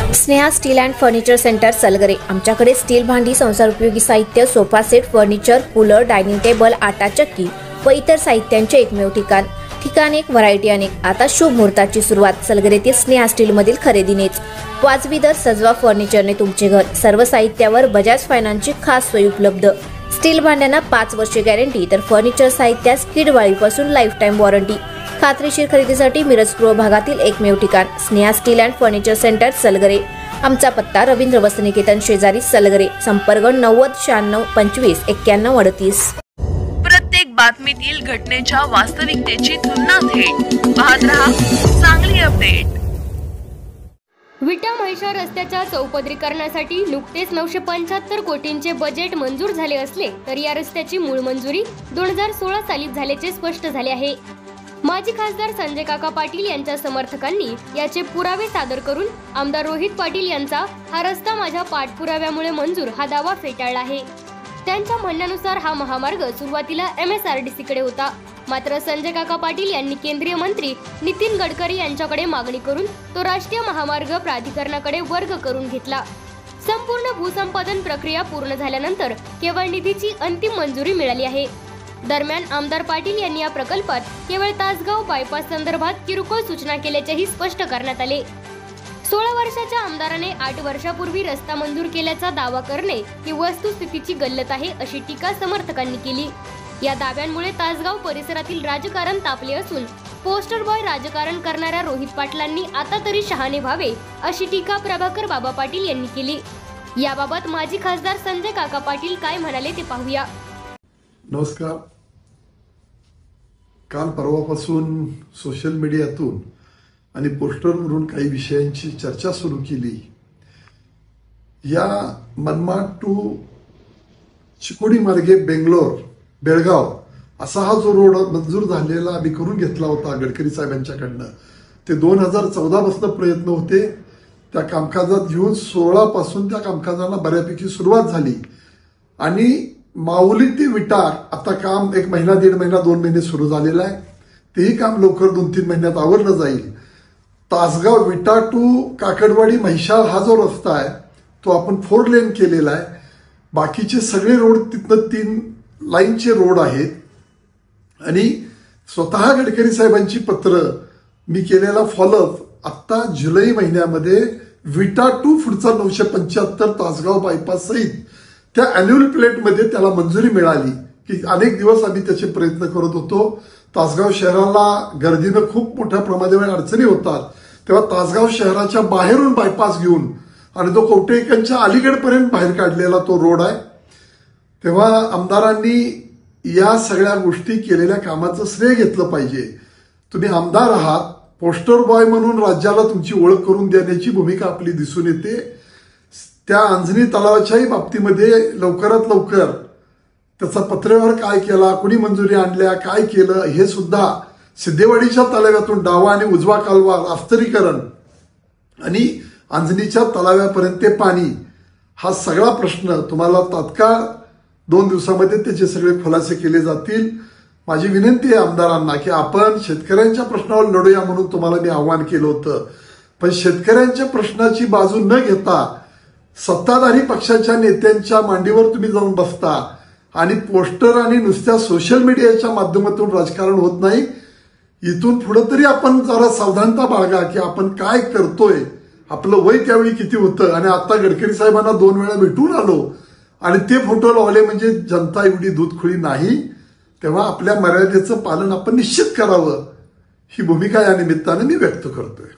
Sneha steel and furniture centre Salgare. आमच्याकडे steel भांडी, संसार उपयोगी साहित्य, sofa set, furniture, cooler, dining table, आटा चक्की व इतर साहित्यांचे एकमेव ठिकाण एक, व्हरायटी अनेक। आता शुभ मुहूर्ताची सुरुवात सलगरेतील स्नेहा स्टील मधील खरेदीनेच। वाजवी दर, सजवा फर्निचरने तुमचे घर। सर्व साहित्यावर बजाज फायनान्सची खास सोय उपलब्ध। स्टील भांड्यांना 5 वर्षे गॅरंटी, तर फर्निचर साहित्यास किडवाळीपासून लाईफ टाइम वॉरंटी। खात्रीशीर खरेदीसाठी मिरज पूर्व भागातील एकमेव ठिकाण Sneha steel and furniture centre Salgare. आमचा पत्ता रवींद्र वस्त्रनिकेतन शेजारी सलगरे। संपर्क 90 96 25 91 38। प्रत्येक बातमीतील घटनेच्या वास्तविकतेची तुलना थेट पाहत रहा चांगली अपडेट। विटा म्हैसाळ रस्त्याच्या चौपदरीकरणासाठी नुकतेच 975 कोटींचे बजेट मंजूर झाले असले तरी या रस्त्याची मूळ मंजुरी 2016 साली झाल्याचे स्पष्ट झाले आहे। माजी खासदार संजय काका पाटील यांच्या समर्थकांनी याचे पुरावे सादर करून आमदार रोहित पाटील यांचा हा रस्ता माझ्या पाठपुराव्यामुळे मंजूर हा दावा फेटाळला आहे। त्यांच्या म्हणण्यानुसार हा महामार्ग सुरुवातीला MSRDC कडे होता, मात्र संजय काका पाटील यांनी केंद्रीय मंत्री नितीन गडकरी यांच्याकडे मागणी करून तो राष्ट्रीय महामार्ग प्राधिकरणाकडे वर्ग करून घेतला। संपूर्ण भूसंपादन प्रक्रिया पूर्ण झाल्यानंतर केवळ निधीची अंतिम मंजुरी मिळाली आहे। दरम्यान आमदार पाटील यांनी या प्रकल्पात केवळ तासगाव बायपास संदर्भात किरकोळ सूचना केल्याचेही स्पष्ट करण्यात आले। 16 वर्षाच्या आमदाराने 8 वर्षापूर्वी रस्ता मंजूर केल्याचा दावा करणे ही वस्तुस्थितीची गल्लत आहे, अशी टीका समर्थकांनी केली। या दाव्यांमुळे तासगाव परिसरातील राजकारण तापले असून पोस्टर बॉय राजकारण करणाऱ्या रोहित पाटलांनी आता तरी शहाणे व्हावे, अशी टीका प्रभाकर बाबा पाटील यांनी केली। याबाबत माजी खासदार संजय काका पाटील काय म्हणाले ते पाहूया। नमस्कार। काल परवापासून सोशल मीडियातून आणि पोस्टरवरून काही विषयांची चर्चा सुरू केली। या मनमाड टू चिकोडी मार्गे बेळगाव असा हा जो रोड मंजूर झालेला आम्ही करून घेतला होता गडकरी साहेबांच्याकडनं, ते 2014 पासून प्रयत्न होते। त्या कामकाजात घेऊन 16 पासून त्या कामकाजाला बऱ्यापैकी सुरुवात झाली आणि माऊली ते विटा आता काम 1 महिना, 1.5 महिना, 2 महिने सुरू झालेलं आहे। तेही काम लवकर 2-3 महिन्यात आवरलं जाईल। तासगाव विटा टू काकडवाडी म्हैसाळ हा जो रस्ता आहे तो आपण 4 लेन केलेला आहे। बाकीचे सगळे रोड तिथनं 3 लाईनचे रोड आहेत आणि स्वतः गडकरी साहेबांची पत्र मी केलेला फॉलोअप आता जुलै महिन्यामध्ये विटा टू पुढचा 975 तासगाव बायपास सहित त्या अॅन्युअल प्लेटमध्ये त्याला मंजुरी मिळाली की अनेक दिवस आम्ही त्याचे प्रयत्न करत होतो। तासगाव शहराला गर्दीनं खूप मोठ्या प्रमाणावर अडचणी होतात, तेव्हा तासगाव शहराच्या बाहेरून बायपास घेऊन आणि तो कवटेकनच्या अलीगडपर्यंत बाहेर काढलेला तो रोड आहे। तेव्हा आमदारांनी या सगळ्या गोष्टी केलेल्या कामाचं श्रेय घेतलं पाहिजे। तुम्ही आमदार आहात, पोस्टर बॉय म्हणून राज्याला तुमची ओळख करून देण्याची भूमिका आपली दिसून येते। त्या अंजनी तलावाच्याही बाबतीमध्ये लवकरात लवकर त्याचा पत्रव्यवहार काय केला, कुणी मंजुरी आणल्या, काय केलं हे सुद्धा, सिद्धेवाडीच्या तलाव्यातून डावा आणि उजवा कालवा रास्त्रीकरण आणि अंजनीच्या तलाव्यापर्यंत ते पाणी, हा सगळा प्रश्न तुम्हाला तात्काळ 2 दिवसामध्ये त्याचे सगळे खुलासे केले जातील। माझी विनंती आहे आमदारांना की आपण शेतकऱ्यांच्या प्रश्नावर लढूया म्हणून तुम्हाला मी आव्हान केलं होतं, पण शेतकऱ्यांच्या प्रश्नाची बाजू न घेता सत्ताधारी पक्षाच्या नेत्यांच्या मांडीवर तुम्ही जाऊन बसता आणि पोस्टर आणि नुसत्या सोशल मीडियाच्या माध्यमातून राजकारण होत नाही। इथून पुढे तरी आपण जरा सावधानता बाळगा की आपण काय करतोय, आपलं वय त्यावेळी किती होतं आणि आता गडकरी साहेबांना 2 वेळा भेटून आलो आणि ते फोटो लावले म्हणजे जनता एवढी दूधखुळी नाही। तेव्हा आपल्या मर्यादेचं पालन आपण निश्चित करावं, ही भूमिका या निमित्ताने मी व्यक्त करतोय।